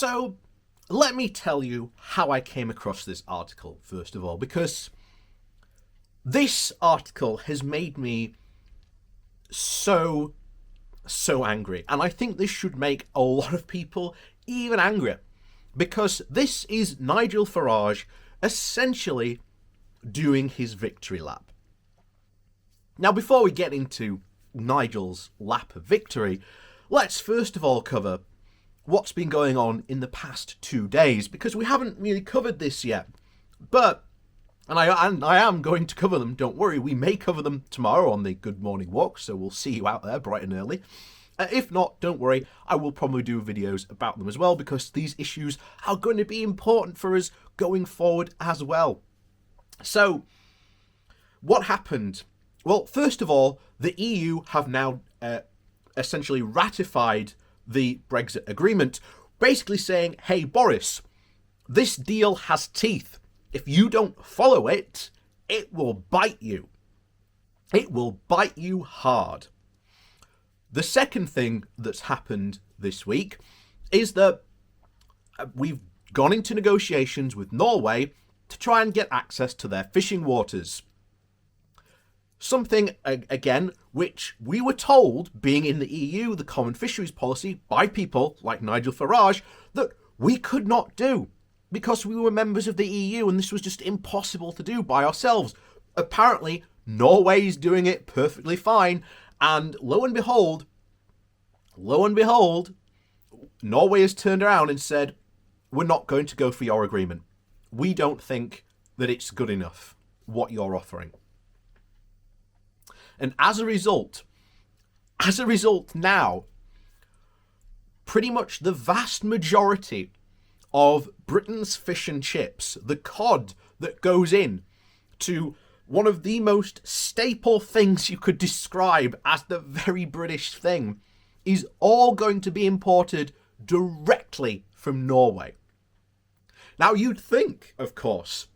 So, let me tell you how I came across this article, first of all, because this article has made me so angry. And I think this should make a lot of people even angrier, because this is Nigel Farage essentially doing his victory lap. Now, before we get into Nigel's lap of victory, let's first of all cover what's been going on in the past 2 days, because we haven't really covered this yet. But, and I am going to cover them, don't worry, we may cover them tomorrow on the Good Morning Walk, so we'll see you out there bright and early. If not, don't worry, I will probably do videos about them as well, because these issues are going to be important for us going forward as well. So, what happened? Well, first of all, the EU have now essentially ratified the Brexit agreement, basically saying, hey, Boris, this deal has teeth. If you don't follow it, it will bite you. It will bite you hard. The second thing that's happened this week is that we've gone into negotiations with Norway to try and get access to their fishing waters. Something, again, which we were told, being in the EU, the Common Fisheries Policy, by people like Nigel Farage, that we could not do because we were members of the EU and this was just impossible to do by ourselves. Apparently, Norway's doing it perfectly fine, and lo and behold, Norway has turned around and said, we're not going to go for your agreement. We don't think that it's good enough, what you're offering. And as a result now, pretty much the vast majority of Britain's fish and chips, the cod that goes in to one of the most staple things you could describe as the very British thing, is all going to be imported directly from Norway. Now, you'd think, of course,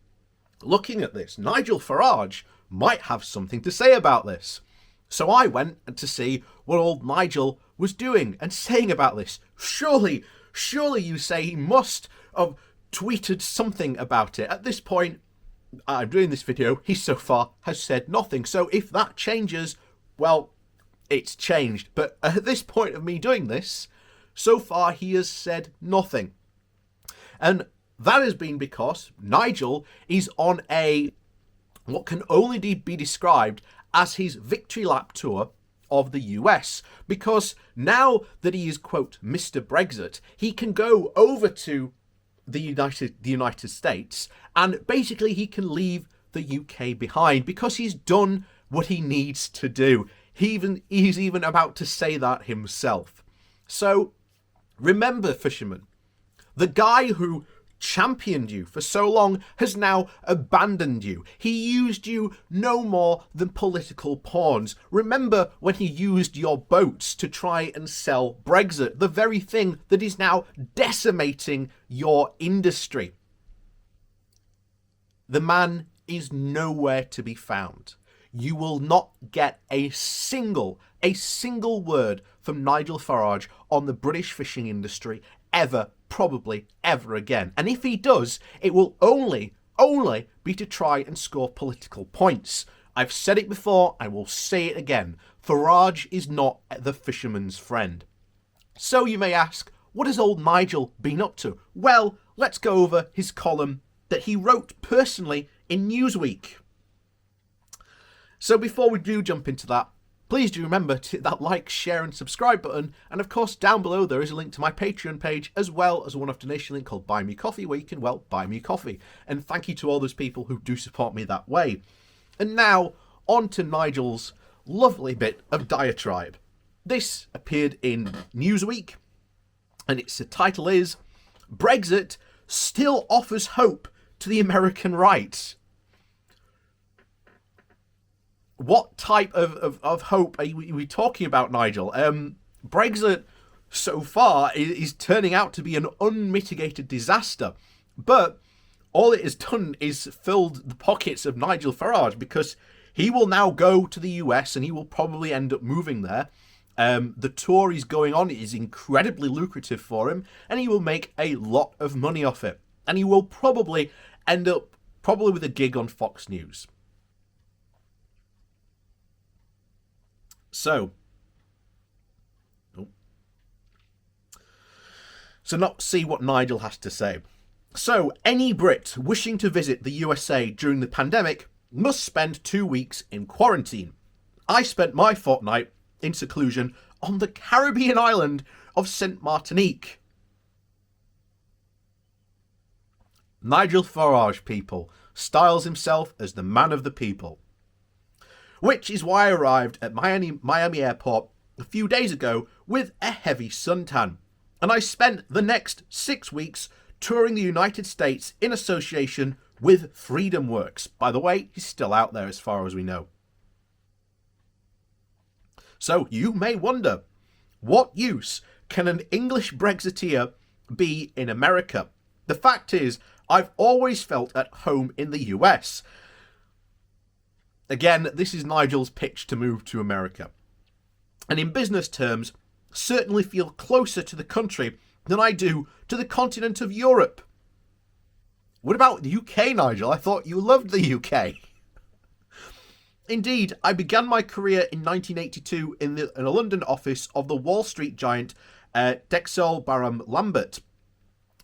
looking at this, Nigel Farage might have something to say about this. So I went to see what old Nigel was doing and saying about this. Surely you say he must have tweeted something about it. At this point, I'm doing this video, he so far has said nothing. So if that changes, well, it's changed. But at this point of me doing this, so far he has said nothing. And that has been because Nigel is on what can only be described as his victory lap tour of the US, because now that he is, quote, Mr. Brexit, he can go over to the United States and basically he can leave the UK behind because he's done what he needs to do. He's even about to say that himself. So remember, fishermen, the guy who championed you for so long has now abandoned you. He used you no more than political pawns. Remember when he used your boats to try and sell Brexit, the very thing that is now decimating your industry. The man is nowhere to be found. You will not get a single word from Nigel Farage on the British fishing industry ever, probably ever again. And if he does, it will only be to try and score political points. I've said it before, I will say it again. Farage is not the fisherman's friend. So you may ask, what has old Nigel been up to? Well, let's go over his column that he wrote personally in Newsweek. So before we do jump into that, please do remember to hit that like, share and subscribe button. And of course, down below there is a link to my Patreon page, as well as a one-off donation link called Buy Me Coffee, where you can, well, buy me coffee. And thank you to all those people who do support me that way. And now, on to Nigel's lovely bit of diatribe. This appeared in Newsweek, and its title is, Brexit Still Offers Hope to the American Right. What type of hope are we talking about, Nigel? Brexit so far is turning out to be an unmitigated disaster, but all it has done is filled the pockets of Nigel Farage, because he will now go to the US and he will probably end up moving there, The tour he's going on is incredibly lucrative for him, and he will make a lot of money off it. And he will probably end up with a gig on Fox News. So not see what Nigel has to say. So, any Brit wishing to visit the USA during the pandemic must spend 2 weeks in quarantine. I spent my fortnight in seclusion on the Caribbean island of Saint Martinique. Nigel Farage, people, styles himself as the man of the people. Which is why I arrived at Miami Airport a few days ago with a heavy suntan. And I spent the next 6 weeks touring the United States in association with Freedom Works. By the way, he's still out there as far as we know. So you may wonder, what use can an English Brexiteer be in America? The fact is, I've always felt at home in the US. Again, this is Nigel's pitch to move to America. And in business terms, certainly feel closer to the country than I do to the continent of Europe. What about the UK, Nigel? I thought you loved the UK. Indeed, I began my career in 1982 in a London office of the Wall Street giant Dexel Barham Lambert.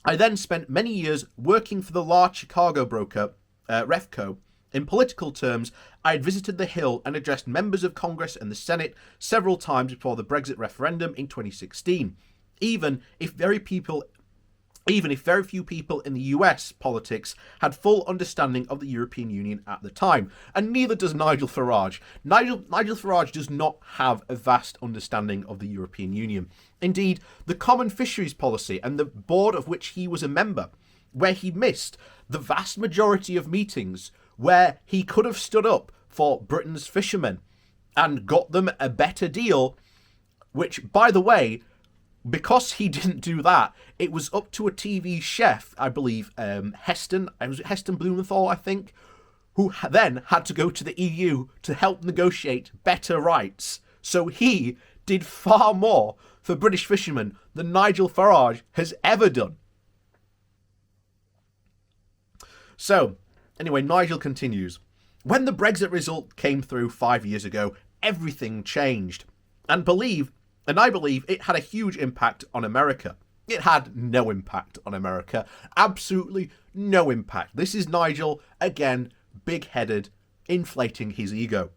I then spent many years working for the large Chicago broker, Refco. In political terms, I had visited the Hill and addressed members of Congress and the Senate several times before the Brexit referendum in 2016, even if very few people in the US politics had full understanding of the European Union at the time. And neither does Nigel Farage. Nigel Farage does not have a vast understanding of the European Union. Indeed, the Common Fisheries Policy and the board of which he was a member, where he missed the vast majority of meetings where he could have stood up for Britain's fishermen and got them a better deal, which, by the way, because he didn't do that, it was up to a TV chef, I believe, Heston Blumenthal, I think, who then had to go to the EU to help negotiate better rights. So he did far more for British fishermen than Nigel Farage has ever done. So, anyway, Nigel continues. When the Brexit result came through 5 years ago, everything changed. And I believe it had a huge impact on America. It had no impact on America. Absolutely no impact. This is Nigel, again, big-headed, inflating his ego.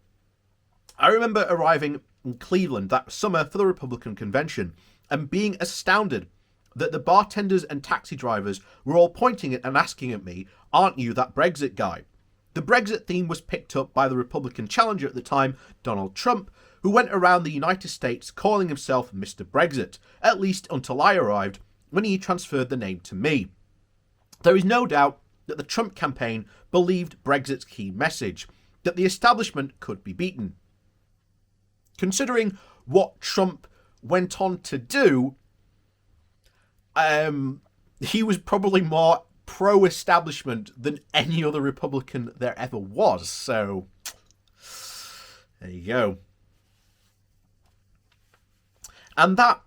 I remember arriving in Cleveland that summer for the Republican convention and being astounded that the bartenders and taxi drivers were all pointing at and asking at me, "Aren't you that Brexit guy?" The Brexit theme was picked up by the Republican challenger at the time, Donald Trump, who went around the United States calling himself Mr. Brexit, at least until I arrived, when he transferred the name to me. There is no doubt that the Trump campaign believed Brexit's key message, that the establishment could be beaten. Considering what Trump went on to do, he was probably more pro-establishment than any other Republican there ever was. So, there you go. And that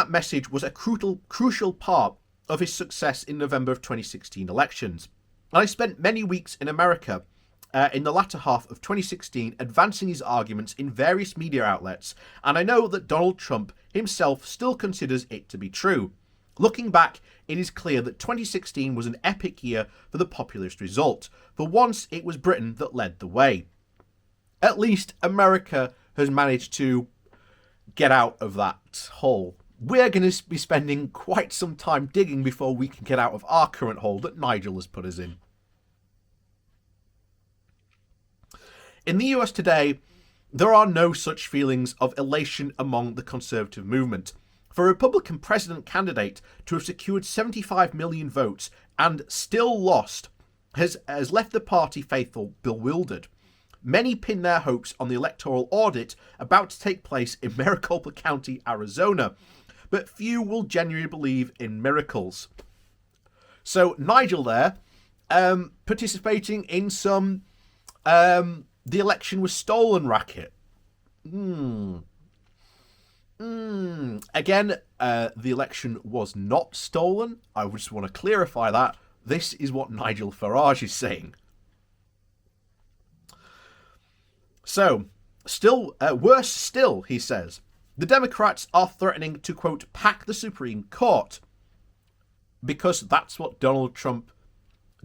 message was a crucial part of his success in November of 2016 elections. And I spent many weeks in America in the latter half of 2016 advancing his arguments in various media outlets, and I know that Donald Trump himself still considers it to be true. Looking back, it is clear that 2016 was an epic year for the populist result. For once, it was Britain that led the way. At least America has managed to get out of that hole. We're going to be spending quite some time digging before we can get out of our current hole that Nigel has put us in. In the US today, there are no such feelings of elation among the conservative movement. For a Republican president candidate to have secured 75 million votes and still lost has left the party faithful bewildered. Many pin their hopes on the electoral audit about to take place in Maricopa County, Arizona, but few will genuinely believe in miracles. So Nigel there, participating in some the election was stolen racket. Again, the election was not stolen. I just want to clarify that. This is what Nigel Farage is saying. So, worse still, he says, the Democrats are threatening to, quote, pack the Supreme Court, because that's what Donald Trump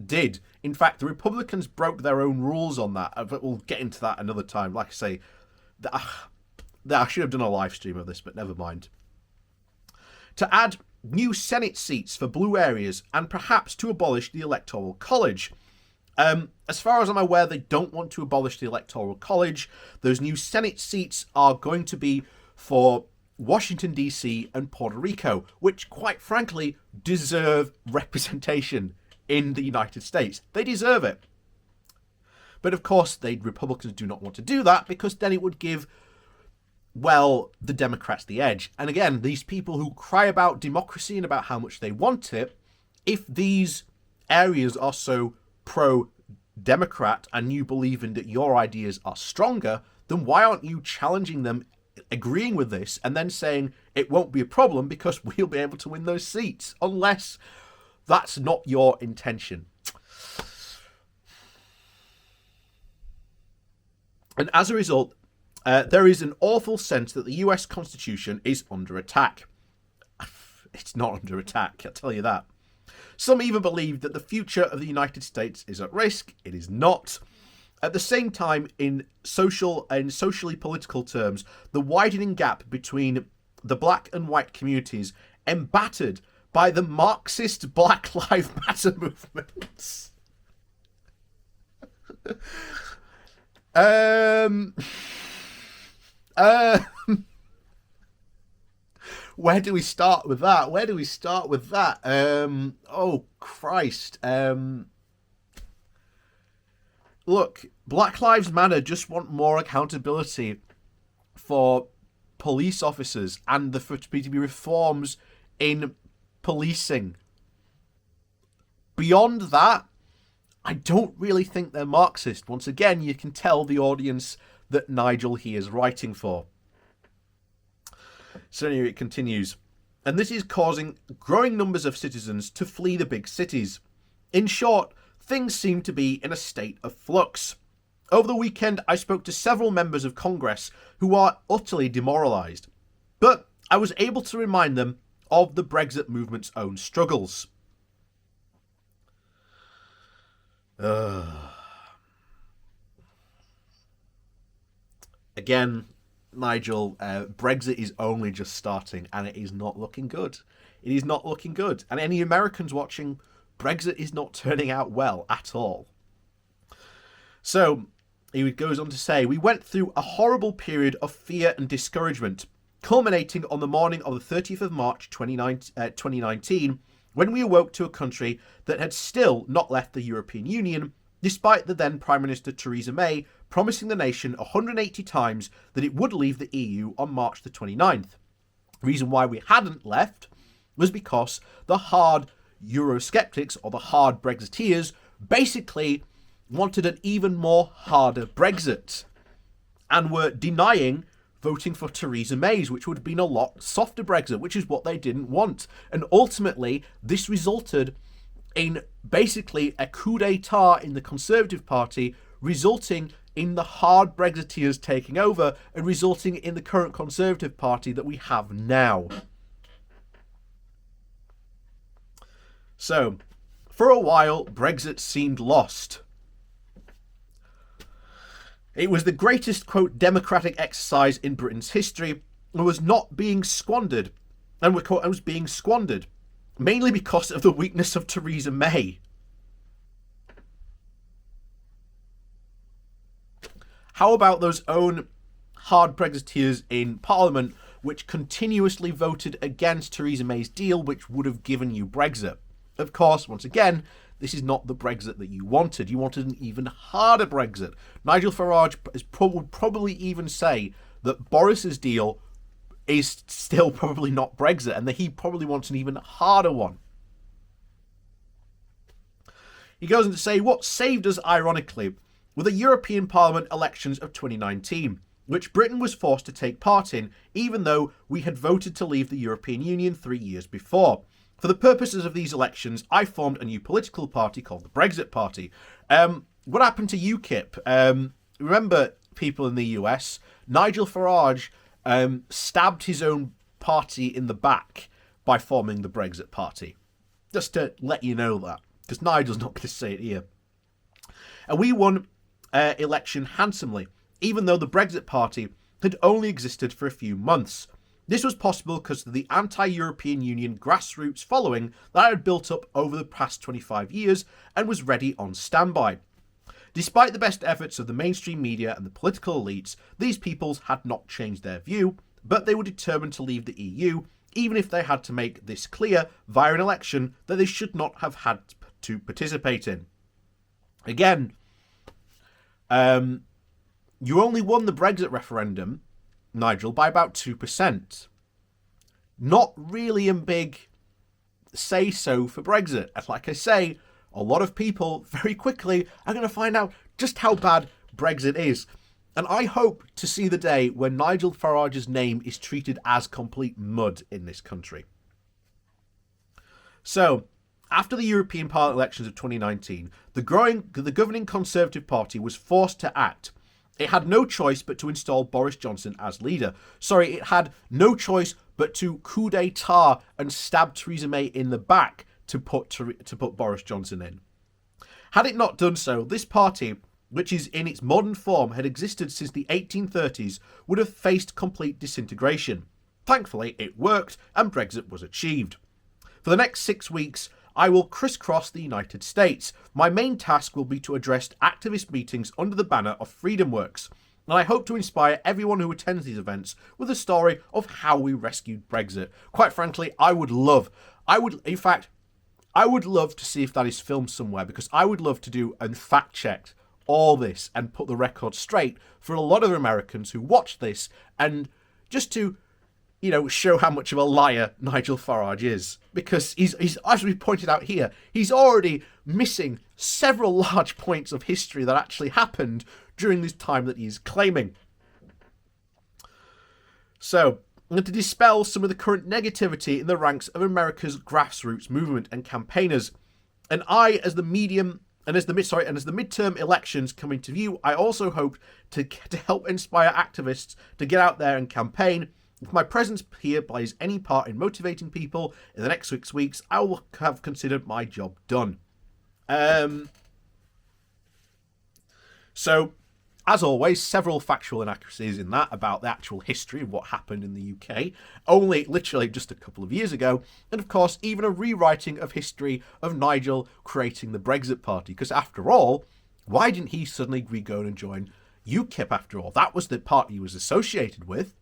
did. In fact, the Republicans broke their own rules on that. But we'll get into that another time. Like I say, I should have done a live stream of this, but never mind. To add new Senate seats for blue areas and perhaps to abolish the Electoral College. As far as I'm aware, they don't want to abolish the Electoral College. Those new Senate seats are going to be for Washington, D.C. and Puerto Rico, which, quite frankly, deserve representation in the United States. They deserve it. But, of course, Republicans do not want to do that, because then it would give, well, the Democrats the edge. And again, these people who cry about democracy and about how much they want it, if these areas are so pro-Democrat and you believe in that your ideas are stronger, then why aren't you challenging them, agreeing with this, and then saying it won't be a problem because we'll be able to win those seats, unless that's not your intention. And as a result, there is an awful sense that the US Constitution is under attack. It's not under attack, I'll tell you that. Some even believe that the future of the United States is at risk. It is not. At the same time, in socially political terms, the widening gap between the black and white communities embattered by the Marxist Black Lives Matter movements. Where do we start with that? Oh, Christ. Look, Black Lives Matter just want more accountability for police officers and for to be reforms in policing. Beyond that, I don't really think they're Marxist. Once again, you can tell the audience that Nigel here is writing for. So anyway, it continues. And this is causing growing numbers of citizens to flee the big cities. In short, things seem to be in a state of flux. Over the weekend, I spoke to several members of Congress who are utterly demoralised. But I was able to remind them of the Brexit movement's own struggles. Again, Nigel, Brexit is only just starting and it is not looking good. It is not looking good. And any Americans watching, Brexit is not turning out well at all. So, he goes on to say, we went through a horrible period of fear and discouragement, culminating on the morning of the 30th of March 2019, when we awoke to a country that had still not left the European Union, despite the then Prime Minister Theresa May promising the nation 180 times that it would leave the EU on March the 29th. The reason why we hadn't left was because the hard Eurosceptics, or the hard Brexiteers, basically wanted an even more harder Brexit and were denying voting for Theresa May's, which would have been a lot softer Brexit, which is what they didn't want. And ultimately, this resulted in basically a coup d'etat in the Conservative Party, resulting in the hard Brexiteers taking over and resulting in the current Conservative Party that we have now. So, for a while, Brexit seemed lost. It was the greatest, quote, democratic exercise in Britain's history and was not being squandered, and was being squandered, mainly because of the weakness of Theresa May. How about those own hard Brexiteers in Parliament, which continuously voted against Theresa May's deal, which would have given you Brexit? Of course, once again, this is not the Brexit that you wanted. You wanted an even harder Brexit. Nigel Farage would probably even say that Boris's deal is still probably not Brexit and that he probably wants an even harder one. He goes on to say, what saved us, ironically, were the European Parliament elections of 2019. which Britain was forced to take part in, even though we had voted to leave the European Union 3 years before. For the purposes of these elections, I formed a new political party called the Brexit Party. What happened to UKIP? Remember, people in the US, Nigel Farage stabbed his own party in the back by forming the Brexit Party. Just to let you know that, because Nigel's not going to say it here. And we won election handsomely, even though the Brexit Party had only existed for a few months. This was possible because of the anti-European Union grassroots following that had built up over the past 25 years and was ready on standby. Despite the best efforts of the mainstream media and the political elites, these peoples had not changed their view, but they were determined to leave the EU, even if they had to make this clear via an election that they should not have had to participate in. Again, you only won the Brexit referendum, Nigel, by about 2%. Not really a big say-so for Brexit. And like I say, a lot of people very quickly are going to find out just how bad Brexit is. And I hope to see the day when Nigel Farage's name is treated as complete mud in this country. So, after the European Parliament elections of 2019, the governing Conservative Party was forced to act. It had no choice but to install Boris Johnson as leader. Sorry, it had no choice but to coup d'etat and stab Theresa May in the back to put Boris Johnson in. Had it not done so, this party, which is in its modern form had existed since the 1830s, would have faced complete disintegration. Thankfully, it worked and Brexit was achieved. For the next 6 weeks, I will crisscross the United States. My main task will be to address activist meetings under the banner of Freedom Works, and I hope to inspire everyone who attends these events with a story of how we rescued Brexit. Quite frankly, I would love to see if that is filmed somewhere, because I would love to do and fact check all this and put the record straight for a lot of Americans who watch this, and just to, show how much of a liar Nigel Farage is. Because he's, as we pointed out here, he's already missing several large points of history that actually happened during this time that he's claiming. So, to dispel some of the current negativity in the ranks of America's grassroots movement and campaigners, and as the midterm elections come into view, I also hope to help inspire activists to get out there and campaign. If my presence here plays any part in motivating people in the next 6 weeks, I will have considered my job done. So, as always, several factual inaccuracies in that about the actual history of what happened in the UK, only literally just a couple of years ago, and of course even a rewriting of history of Nigel creating the Brexit Party, because after all, why didn't he suddenly go and join UKIP after all? That was the party he was associated with.